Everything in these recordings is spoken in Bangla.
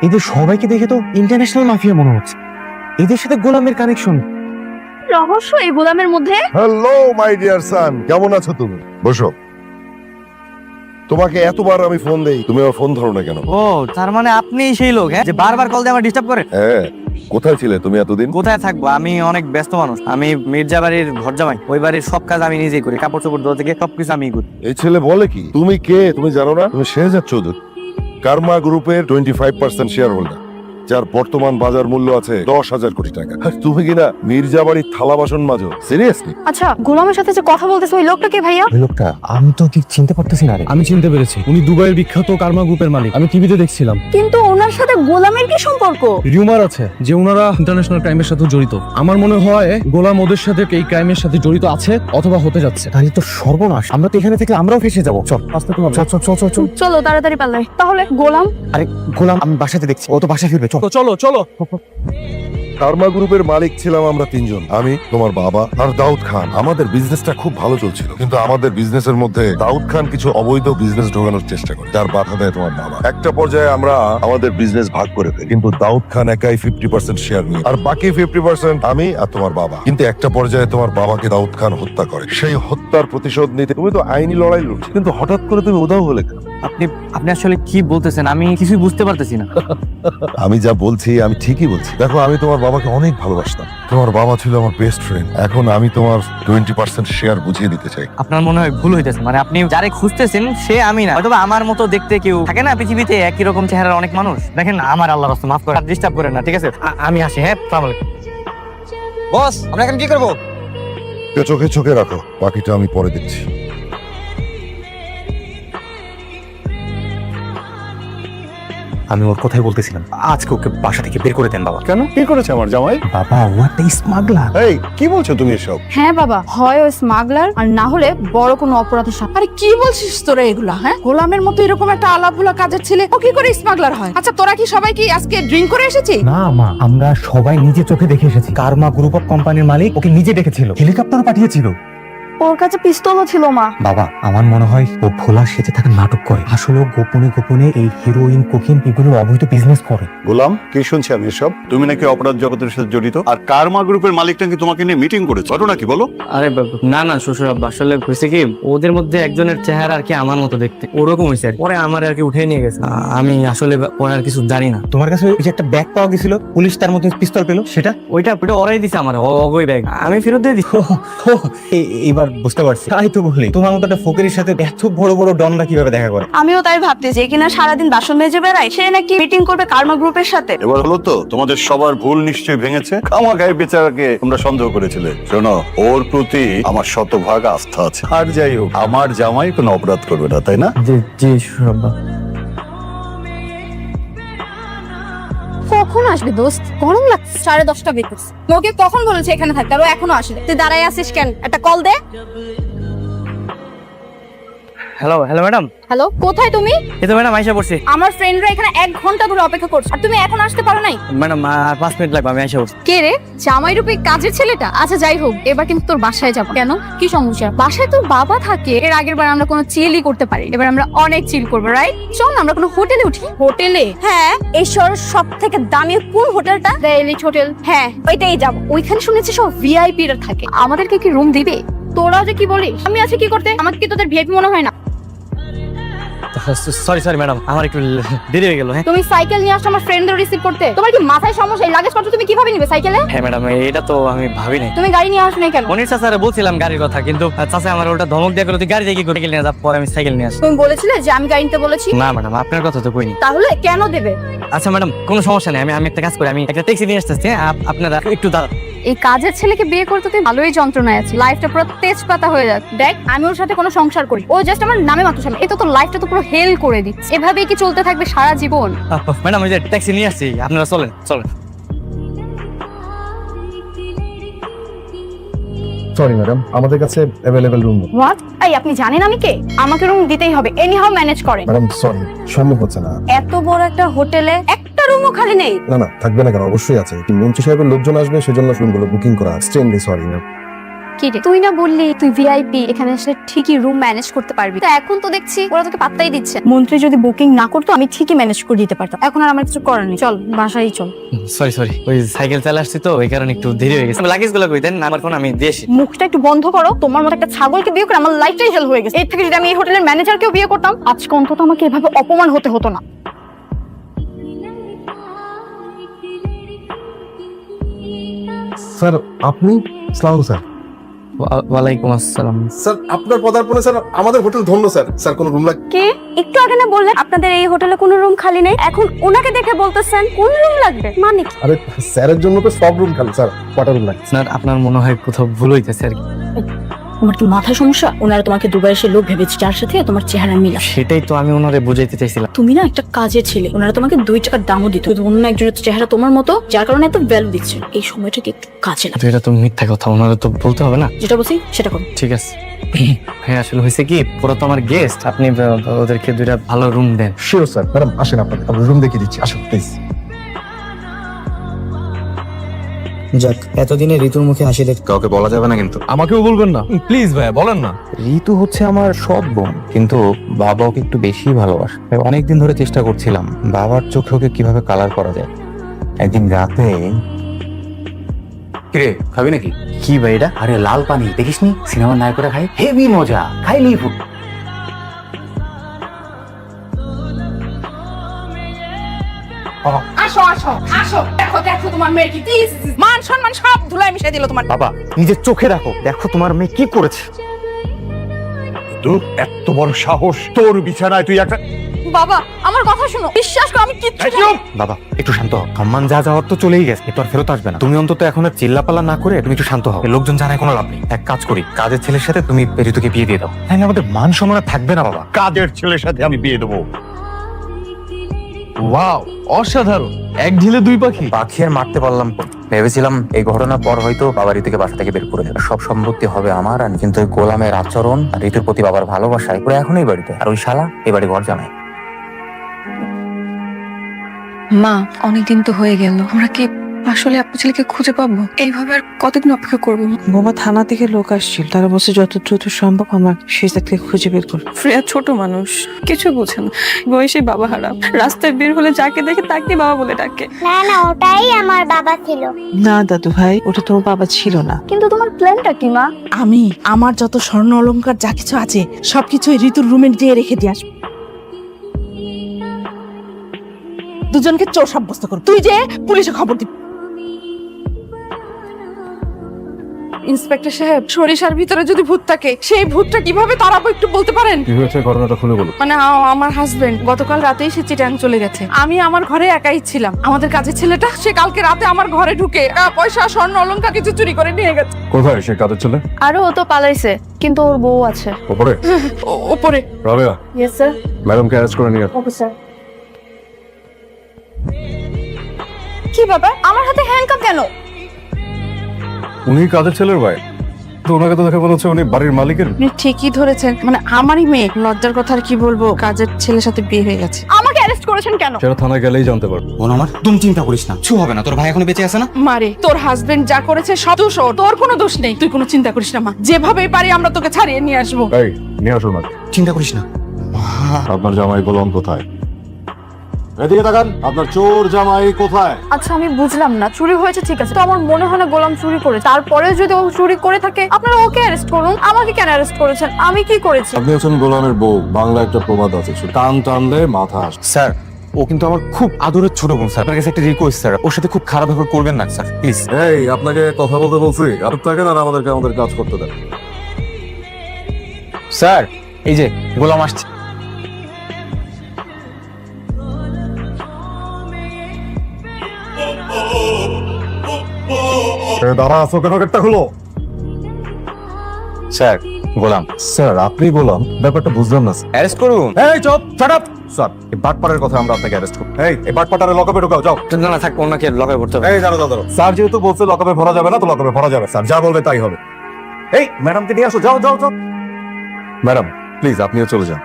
এদের সবাইকে দেখে তো ইন্টারন্যাশনাল মাফিয়া মনে হচ্ছে। এদের সাথে গোলামের কানেকশন। রহস্য এই গোলামের মধ্যে। হ্যালো মাই ডিয়ার সান, কেমন আছো তুমি? বসো। তোমাকে এতবার আমি ফোন দেই, তুমি আমার ফোন ধরো না কেন? ও, তার মানে আপনি সেই লোক যে বারবার কল দিয়ে আমার ডিস্টার্ব করে? হ্যাঁ, কোথায় ছিলে তুমি এতদিন? কোথায় থাকবো, আমি অনেক ব্যস্ত মানুষ। আমি মির্জা বাড়ির ঘর জামাই, ওই বাড়ির সব কাজ আমি নিজেই করি, কাপড় চোপড় ধোয়া থেকে সবকিছু আমি করি। এই ছেলে বলে কি? তুমি কে তুমি জানো না? তুমি শেহজাদ চৌধুরী, কার্মা গ্রুপের 25% শেয়ার হোল্ডার, যার বর্তমান বাজার মূল্য আছে 10,000 কোটি টাকা। আর তুমি কিনা মির্জা বাড়ির থালা বাসন মাজো? সিরিয়াসলি? আচ্ছা, গোলামের সাথে যে কথা বলতেছে ওই লোকটা কে ভাইয়া? ওই লোকটা আমি তো ঠিক চিনতে পারতেছি না রে। আমি চিনতে পেরেছি, উনি দুবাইয়ের বিখ্যাত কার্মা গ্রুপের মালিক। আমি টিভিতে দেখছিলাম। কিন্তু ওনার সাথে গোলামের কি সম্পর্ক? রিউমার আছে যে ওনারা ইন্টারন্যাশনাল ক্রাইমের সাথে জড়িত। আমার মনে হয় গোলাম ওদের সাথে এই ক্রাইমের সাথে জড়িত আছে অথবা হতে যাচ্ছে। তাহলে তো সর্বনাশ, আমরা তো এখানে থেকে আমরাও ফেসে যাবো। চল আস্তে করে চল চল চল চল চল। চলো তাড়াতাড়ি পাল্লাই। তাহলে গোলাম? আরে গোলাম আমি বাসাতে দেখছি, ও তো বাসা ফিরবে। চল তো চলো চলো। কার্মা গ্রুপের মালিক ছিলাম আমরা তিনজন, আমি, তোমার বাবা আর দাউদ খান। আমাদের বিজনেসটা খুব ভালো চলছিল, কিন্তু আমাদের বিজনেসের মধ্যে দাউদ খান কিছু অবৈধ বিজনেস ঢোকানোর চেষ্টা করে, যার বাধা দেয় তোমার বাবা। একটা পর্যায়ে আমরা আমাদের বিজনেস ভাগ করে ফেলি, কিন্তু দাউদ খান একাই 50% শেয়ার নিয়ে, আর বাকি 50% আমি আর তোমার বাবা। কিন্তু একটা পর্যায়ে তোমার বাবাকে দাউদ খান হত্যা করে। সেই হত্যার প্রতিশোধ নিতে তুমি তো আইনি লড়াই লড়ছো, কিন্তু হঠাৎ করে তুমি উধাও হলে কেন? আপনি আপনি আসলে কি বলতেছেন? আমি কিছুই বুঝতে পারতেছি না। আমি যা বলছি আমি ঠিকই বলছি। দেখো, আমি তোমার বাবাকে অনেক ভালোবাসতাম, তোমার বাবা ছিল আমার বেস্ট ফ্রেন্ড। এখন আমি তোমার 20% শেয়ার বুঝিয়ে দিতে চাই। আপনার মনে হয় ভুল হইতেছে, মানে আপনি যারে খুঁজতেছেন সে আমি না। হয়তো আমার মতো দেখতে কেউ থাকে না পৃথিবীতে, একই রকম চেহারার অনেক মানুষ। দেখেন না, আমার আল্লাহর রাস্তা মাফ করে, ডিস্টার্ব করেন না, ঠিক আছে? আমি আসি। হ্যাঁ, আসসালামু আলাইকুম। বস, আমরা এখন কি করবো? চোখে চোখে রাখো, বাকিটা আমি পরে দেখছি। আমি ওর কথাই বলতেছিলাম, আজকে ওকে বাসা থেকে বের করে দেন বাবা। কেন? কি করেছে আমার জামাই? বাবা, ও একটা স্মাগলার। এই, কি বলছো তুমি এসব? হ্যাঁ বাবা, হয় ও স্মাগলার আর না হলে বড় কোনো অপরাধের সাথে। আরে কি বলছিস তোরা এগুলা? হ্যাঁ, গোলামের মতো এরকম একটা আলাভোলা কাজের ছেলে ও কি করে স্মাগলার হয়? আচ্ছা, তোরা কি সবাই কি আজকে ড্রিঙ্ক করে এসেছিস? না মা, আমরা সবাই নিজে চোখে দেখে এসেছি। কার্মা গ্রুপ অফ কোম্পানির মালিক ওকে নিজে ডেকেছিল, হেলিকপ্টারও পাঠিয়েছিল। ওর কাছে পিস্তলও ছিল মা। বাবা, আমার মনে হয় ও ভোলা সেজে থাকা নাটক করে। আসলে ও গোপনে গোপনে এই হিরোইন, কোকিন এগুলোর অবৈধ বিজনেস করে। গোলাম, কি শুনছি আমি এসব? তুমি নাকি অপরাধ জগতের সাথে জড়িত, আর কার্মা গ্রুপের মালিক নাকি তোমাকে নিয়ে মিটিং করেছে। ঘটনা কি বলো? আরে না না শ্বশুর আব্বা, আসলে হয়েছে কি, ওদের মধ্যে একজনের চেহারা আর কি আমার মতো দেখতে, ওরকম হয়েছে। পরে আমার আর কি উঠে নিয়ে গেছে। আমি আসলে পরে আর কিছু জানি না। তোমার কাছে ওই যে একটা ব্যাগ পাওয়া গেছিল, পুলিশ তার মধ্যে পিস্তল পেলো, সেটা ওইটা ওরাই দিছে আমার, অগৈ ব্যাগ। আমি ফেরত দিয়ে দিই। এবার বুঝতে পারছি। তাই তো বলি, তোমার মতো একটা ফকিরের সাথে এত বড় বড় ডনরা কিভাবে দেখা করে। আমিও তাই ভাবতেছি, কিনা সারাদিন বাসন মেজে বেড়ায়, সে নাকি মিটিং করবে কার্মা গ্রুপের সাথে। এবার হলো তো, তোমাদের সবার ভুল নিশ্চয়ই ভেঙেছে। খামাখাই বেচারাকে তোমরা সন্দেহ করেছিলে। শোনো, ওর প্রতি আমার শতভাগ আস্থা আছে। আর যাই হোক, আমার জামাই কোনো অপরাধ করবে না, তাই না? জি জি শ্বশুর আব্বা। কখন আসবে দোস্ত? গরম লাগছে। 10:30 বেজেছে। তোকে কখন বলেছে এখানে থাকতে, আর ও এখনো আসে? তুই দাঁড়ায় আছিস কেন? একটা কল দে। Hello hello madam. হ্যালো, কোথায় তুমি? এই তো ম্যাডাম, আইসা পড়ছি। আমার ফ্রেন্ডরা এখানে 1 ঘন্টা ধরে অপেক্ষা করছে, আর তুমি এখন আসতে পারো নাই? ম্যাডাম আর 5 মিনিট লাগবে, আমি আইসা পড়ছি। কে রে, জামাই রূপে কাজের ছেলেটা? আচ্ছা যাই হোক, এবার কিন্তু তোর বাসায় যাবো। কেন, কি সমস্যা? বাসায় তোর বাবা থাকে। এর আগের বার আমরা কোনো চিলই করতে পারি, এবার আমরা অনেক চিল করবো, রাইট? চল না আমরা কোনো হোটেলে উঠি। হোটেলে? হ্যাঁ, এই শহরের সব থেকে দামি কোন হোটেলটা? The elite hotel. হ্যাঁ, ওইটাই যাবো। ওইখানে শুনেছি সব ভিআইপি রা থাকে। আমাদেরকে কি রুম দিবে? তোরা যে কি বলিস? আমি আছি কি করতে? আমাকে কি তোদের ভিআইপি মনে হয় না? সরি সরি ম্যাডাম, আমার একটু দেরি হয়ে গেল। হ্যাঁ, তুমি সাইকেল নিয়ে আসছো আমার ফ্রেন্ডদের রিসিভ করতে? তোমার কি মাথায় সমস্যা? এই লাগেজ পত্র তুমি কিভাবে নিবে সাইকেলে? হ্যাঁ ম্যাডাম, এটা তো আমি ভাবি নাই। তুমি গাড়ি নিয়ে আসো না কেন? মনির চাচারে বলছিলাম গাড়ির কথা, কিন্তু চাচা আমার ওটা ধমক দিয়ে গেল, তুই গাড়ি দিয়ে কি করে নিয়ে যা। পরে আমি সাইকেল নিয়ে আসি। তুমি বলেছিলে যে আমি গাড়ি নিতে বলেছি? না ম্যাডাম, আপনার কথা তো কইনি। তাহলে কেন দেবে? আচ্ছা ম্যাডাম, কোনো সমস্যা নেই, আমি একটা কাজ করি, আমি একটা ট্যাক্সি নিয়ে আসতেছি। আপনারা একটু দাঁড়ান। এই কাজের ছেলেকে বিয়ে করতে তুই ভালোই যন্ত্রণায় আছিস। লাইফটা পুরো তেজপাতা হয়ে যাচ্ছে। দেখ, আমি ওর সাথে কোনো সংসার করি, ও জাস্ট আমার নামে মাত্র স্বামী। এটা তো লাইফটা তো পুরো হেল করে দিচ্ছে। এভাবেই কি চলতে থাকবে সারা জীবন? ম্যাডাম, ওই যে ট্যাক্সি নিয়ে আসছি, আপনারা চলেন চলেন। সরি ম্যাডাম, আমাদের কাছে অ্যাভেলেবল রুম নেই। হোয়াট? এই আপনি জানেন আমি কে? আমাকে রুম দিতেই হবে, এনিহাউ ম্যানেজ করেন। ম্যাডাম সরি, সম্ভব হচ্ছে না। এত বড় একটা হোটেলে একটা রুমও খালি নেই? না না, থাকবে না কেন, অবশ্যই আছে। মন্ত্রী সাহেবের লোকজন আসবে, সেজন্য রুমগুলো বুকিং করা। Extremely sorry ma'am. কি রে, তুই না বললি তুই ভিআইপি, এখানে এসে ঠিকই রুম ম্যানেজ করতে পারবি, তো এখন তো দেখছি ওরা তোকে পাত্তাই দিচ্ছে। মন্ত্রী যদি বুকিং না করতো আমি ঠিকই ম্যানেজ করে দিতে পারতাম, এখন আর আমার কিছু করার নেই। চল বাসায় চল। সরি ওই সাইকেল চালা আসছি তো ওই কারণে একটু দেরি হয়ে গেছে। লাগেজ গুলো কই দেন, আমার ফোন আমি দিয়েছি। মুখটা একটু বন্ধ করো, তোমার মতো একটা ছাগলকে বিয়ে করে আমার লাইফটাই হেল হয়ে গেছে। এর থেকে যদি আমি এই হোটেলের ম্যানেজারকেও বিয়ে করতাম আজকে অন্তত আমাকে এভাবে অপমান হতে হতো না। স্যার আপনি? সালাম স্যার। ওয়ালাইকুম আসসালাম। স্যার আপনার পদার্পণে স্যার আমাদের হোটেল ধন্য স্যার। স্যার কোনো রুম লাগবে? কে একটু আগে না বললেন আপনাদের এই হোটেলে কোনো রুম খালি নেই, এখন ওনাকে দেখে বলতেছেন কোন রুম লাগবে? মানে কি? আরে স্যারের জন্য তো সব রুম খালি স্যার, কটা রুম লাগবে? স্যার আপনার মনে হয় কোথাও ভুল হইতেছে আর কি। তোমার কি মাথায় সমস্যা? ওনারা তোমাকে দুবাই এসে লোক ভেবেছে যার সাথে তোমার চেহারা মিলা। সেটাই তো আমি ওনারে বুঝাইতে চাইছিলাম। তুমি না একটা কাজের ছেলে, ওনারা তোমাকে 2 টাকার দামও দিত, কিন্তু অন্য একজনের চেহারা তোমার মতো যার কারণে এত ভ্যালু দিচ্ছে। এই সময়টাকে একটু কাজে লাগা। তো এটা তো মিথ্যা কথা, ওনারে তো বলতে হবে না। যেটা বলছি সেটা করো। ঠিক আছে। হ্যাঁ আসলে হয়েছে কি, পুরো তো আমার গেস্ট, আপনি ওদেরকে 2টা ভালো রুম দেন। Sure sir. ম্যাডাম আসেন, আপনাকে রুম দেখিয়ে দিচ্ছি, আসুন প্লিজ। যাক, এতদিনে ঋতুর মুখে হাসি দেখ। কাউকে বলা যাবে না কিন্তু। আমাকেও বলবেন না প্লিজ ভাইয়া, বলেন না। ঋতু হচ্ছে আমার সৎ বোন, কিন্তু বাবা ওকে একটু বেশি ভালোবাসে। তাই অনেকদিন ধরে চেষ্টা করছিলাম বাবার চোখে ওকে কিভাবে কালার করা যায়। একদিন রাতে, কিরে খাবি নাকি? কি ভাই এটা? আরে লাল পানি দেখিসনি? সিনেমার নায়করা খাই, হেভি মজা, খাইলেই ফুট। আসো আসো আসো, দেখো দেখো তোমার মেয়ে কি মান সম্মান সব ধুলাই মিশাই দিল তোমার। বাবা নিজের চোখে দেখো, দেখো তোমার মেয়ে কি করেছে। তোর এত বড় সাহস, তোর বিছানায় তুই একটা বাবা আমার কথা শুনো, বিশ্বাস করো আমি কিচ্ছু জানি না। বাবা একটু শান্ত হও। সম্মান যা যাওয়ার তো চলেই গেছে, এ তো আর ফেরত আসবে না। তুমি অন্তত এখন আর চিল্লাপাল্লা না করে তুমি একটু শান্ত হও। লোকজন জানায় কোনো লাভ নেই। এক কাজ করি, কাজের ছেলের সাথে তুমি ঋতুকে বিয়ে দিয়ে দাও, তাহলে আমাদের মান সম্মান আর থাকবে না। বাবা কাজের ছেলের সাথে আমি বিয়ে দেবো? ওয়াও, অসাধারণ, এক ঢিলে 2 পাখি। পাখি আর মারতে পারলাম কই? ভেবেছিলাম এই ঘটনার পর হয়তো বাবা ঋতুকে বাসা থেকে বের করে দেবে, সব সম্পত্তি হবে আমার। আর কিন্তু ওই গোলামের আচরণ আর ঋতুর প্রতি বাবার ভালোবাসায় পুরো এখন এই বাড়িতে, আর ওই শালা এই বাড়ি ঘর জামাই। মা অনেকদিন তো হয়ে গেল, আমরা কি আসলে আপনার ছেলেকে খুঁজে পাবো? এইভাবে আর কতদিন অপেক্ষা করবো? বোমা থানা থেকে লোক আসছিল, তারা বলছে যত দ্রুত সম্ভব আমার শেষকে খুঁজে বের করো। ফ্রেয়া ছোট মানুষ, কিছু বোঝে না, বয়সে বাবা হারা, রাস্তায় বের হলে যাকে দেখে তাকে বাবা বলে ডাকে। না না, ওটাই আমার বাবা ছিল। না দাদু ভাই, ওটা তোমার বাবা ছিল না। কিন্তু তোমার প্ল্যানটা কি মা? আমি আমার যত স্বর্ণ অলংকার যা কিছু আছে সবকিছু ঋতুর রুমে দিয়ে রেখে দিয়ে আসবো। দুজনকে চোর সাব্যস্ত করো, তুই যে পুলিশে খবর দিবি। ইন্সপেক্টর সাহেব, সরিষার ভিতরে যদি ভূত থাকে সেই ভূতটা কিভাবে তাড়াবো একটু বলতে পারেন? কি হয়েছে, ঘটনাটা খুলে বলো। মানে আমার হাজবেন্ড গতকাল রাতেই সে চিটাং চলে গেছে। আমি আমার ঘরে একাই ছিলাম। আমাদের কাজের ছেলেটা সে কালকে রাতে আমার ঘরে ঢুকে পয়সা স্বর্ণ অলংকার কিছু চুরি করে নিয়ে গেছে। কোথায় সে কাজের ছেলে? আরো ও তো পালাইছে, কিন্তু ওর বউ আছে ওপরে। ওপরে। Rabeya, yes sir. ম্যাডামকে অ্যারেস্ট করে নিয়ে ওকে স্যার। কি ব্যাপার, আমার হাতে হ্যান্ডকাপ কেন? উনি কাজের ছেলের ভাই, তো ওনাকে তো দেখে মনে হচ্ছে উনি বাড়ির মালিকের। আপনি ঠিকই ধরেছেন, মানে আমারই মেয়ে। লজ্জার কথা আর কি বলবো, কাজের ছেলের সাথে বিয়ে হয়ে গেছে। আমাকে অ্যারেস্ট করেছেন কেন? সেটা থানায় গেলেই জানতে পারবো। বোন আমার, তুমি চিন্তা করিস না, কিছু হবে না। তোর ভাই এখনো বেঁচে আছে না? মারে, তোর হাজবেন্ড যা করেছে সব দোষ ওর, তোর কোনো দোষ নেই। তুই কোনো চিন্তা করিস না মা, যেভাবেই পারি আমরা তোকে ছাড়িয়ে নিয়ে আসবো। এই নিয়ে আসুন না। চিন্তা করিস না। আপনার জামাই গোলাম কোথায়? এদিকে তাকান, আপনার চোর জামাই কোথায়? আচ্ছা আমি বুঝলাম না, চুরি হয়েছে ঠিক আছে, তো আমার মনে হয় না গোলাম চুরি করে। তারপরে যদি ও চুরি করে থাকে আপনারা ওকে অ্যারেস্ট করুন, আমাকে কেন অ্যারেস্ট করেছেন? আমি কি করেছি? আপনি হচ্ছেন গোলামের বউ। বাংলা একটা প্রবাদ আছে, টান টানলে মাথা আসে। স্যার ও কিন্তু আমার খুব আদরের ছোট বোন স্যার, আপনার কাছে একটা রিকোয়েস্ট স্যার, ওর সাথে খুব খারাপ ব্যবহার করবেন না স্যার প্লিজ। এই আপনাকে কথা বলতে বলছি, আপনি থাকেন আর আমাদেরকে আমাদের কাজ করতে দেন। স্যার এই যে গোলাম আসছে। দাঁড়া আছো কেন, গেটটা খুলো। স্যার গোলাম। স্যার আপনি বললাম, ব্যাপারটা বুঝলাম না। অ্যারেস্ট করুন। এই চুপ, শাট আপ। স্যার এই বাটপাড়ের কথা আমরা আপনাকে অ্যারেস্ট করব। এই বাটপাটারে লকআপে ঢোকাও, যাও। না না থাক, ওনাকে লকায় পড়তে হবে। এই দাঁড়াও দাঁড়াও, স্যার যেহেতু বলছে লকআপে ভরা যাবে না, তো লকআপে ভরা যাবে। স্যার যা বলবে তাই হবে। এই ম্যাডামকে নিয়ে আসো, যাও যাও যাও। ম্যাডাম প্লিজ আপনিও চলে যান।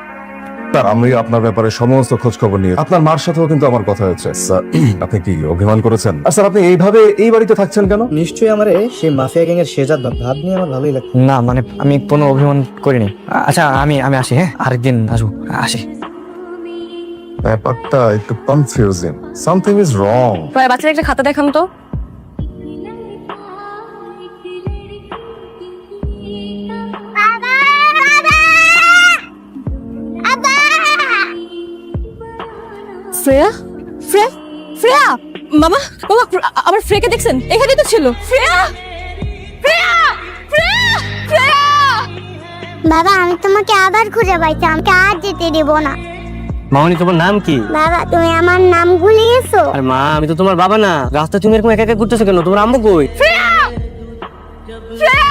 স্যার আমি আপনার ব্যাপারে সমস্ত খোঁজ খবর নিয়ে আপনার মার সাথেও কিন্তু আমার কথা হয়েছে স্যার। আপনি কি অভিমান করেছেন? আর স্যার আপনি এইভাবে এই বাড়িতে থাকছেন কেন? নিশ্চয়ই আমারে সেই মাফিয়া গ্যাং এর শেজাদ ভাব নিয়ে আমার ভালোই লাগে। না মানে আমি কোনো অভিমান করিনি। আচ্ছা আমি আসি, হ্যাঁ আরেকদিন আসবো, আসি। ব্যাপারটা একটু কনফিউজিং, সামথিং ইজ রং। বাচ্চার একটা খাতা দেখান তো। শ্রেয়া শ্রেয়া শ্রেয়া মামা মামা আমার ফ্রেকে দেখছেন? এখানে তো ছিল শ্রেয়া শ্রেয়া শ্রেয়া শ্রেয়া। বাবা আমি তোমাকে আবার খুঁজে পাইছি, আমাকে আর যেতে দেব না। মামনি তোমার নাম কি? বাবা তুমি আমার নাম ভুলে গেছো? আর মা আমি তো তোমার বাবা না, রাস্তায় তুমি এরকম একা একা ঘুরতেছো কেন? তোমার আম্মু কই? শ্রেয়া শ্রেয়া